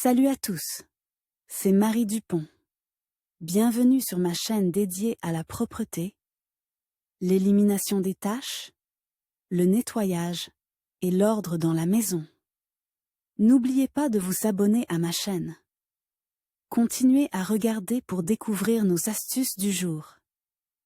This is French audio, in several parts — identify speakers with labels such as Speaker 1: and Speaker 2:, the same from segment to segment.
Speaker 1: Salut à tous, c'est Marie Dupont. Bienvenue sur ma chaîne dédiée à la propreté, l'élimination des taches, le nettoyage et l'ordre dans la maison. N'oubliez pas de vous abonner à ma chaîne. Continuez à regarder pour découvrir nos astuces du jour.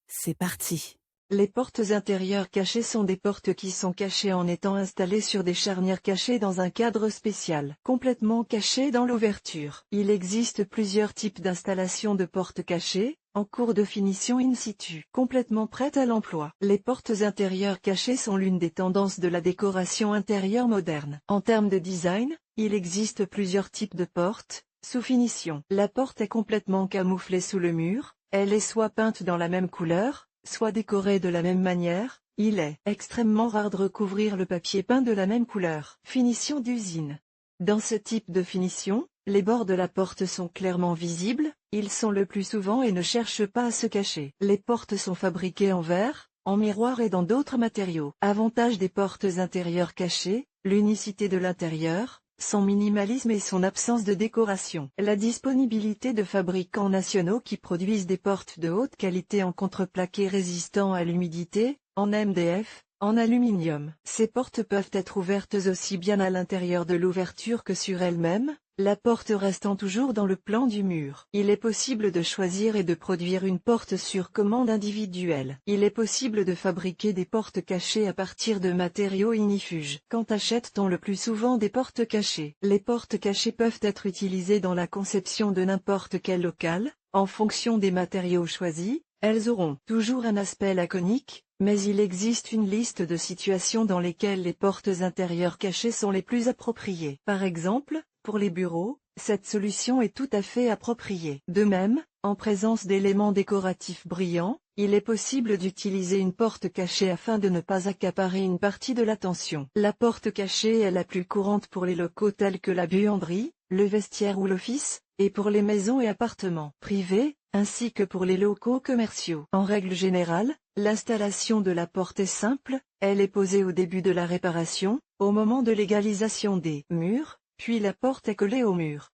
Speaker 1: C'est parti!
Speaker 2: Les portes intérieures cachées sont des portes qui sont cachées en étant installées sur des charnières cachées dans un cadre spécial, complètement cachées dans l'ouverture. Il existe plusieurs types d'installations de portes cachées, en cours de finition in situ, complètement prêtes à l'emploi. Les portes intérieures cachées sont l'une des tendances de la décoration intérieure moderne. En termes de design, il existe plusieurs types de portes, sous finition. La porte est complètement camouflée sous le mur, elle est soit peinte dans la même couleur, soit décorée de la même manière. Il est extrêmement rare de recouvrir le papier peint de la même couleur. Finition d'usine. Dans ce type de finition, les bords de la porte sont clairement visibles, ils sont le plus souvent et ne cherchent pas à se cacher. Les portes sont fabriquées en verre, en miroir et dans d'autres matériaux. Avantage des portes intérieures cachées, l'unicité de l'intérieur, son minimalisme et son absence de décoration. La disponibilité de fabricants nationaux qui produisent des portes de haute qualité en contreplaqué résistant à l'humidité, en MDF, en aluminium. Ces portes peuvent être ouvertes aussi bien à l'intérieur de l'ouverture que sur elle-même, la porte restant toujours dans le plan du mur. Il est possible de choisir et de produire une porte sur commande individuelle. Il est possible de fabriquer des portes cachées à partir de matériaux ignifuges. Quand achète-t-on le plus souvent des portes cachées? Les portes cachées peuvent être utilisées dans la conception de n'importe quel local, en fonction des matériaux choisis. Elles auront toujours un aspect laconique, mais il existe une liste de situations dans lesquelles les portes intérieures cachées sont les plus appropriées. Par exemple, pour les bureaux, cette solution est tout à fait appropriée. De même, en présence d'éléments décoratifs brillants, il est possible d'utiliser une porte cachée afin de ne pas accaparer une partie de l'attention. La porte cachée est la plus courante pour les locaux tels que la buanderie, le vestiaire ou l'office, et pour les maisons et appartements privés, ainsi que pour les locaux commerciaux. En règle générale, l'installation de la porte est simple, elle est posée au début de la réparation, au moment de l'égalisation des murs, puis la porte est collée au mur.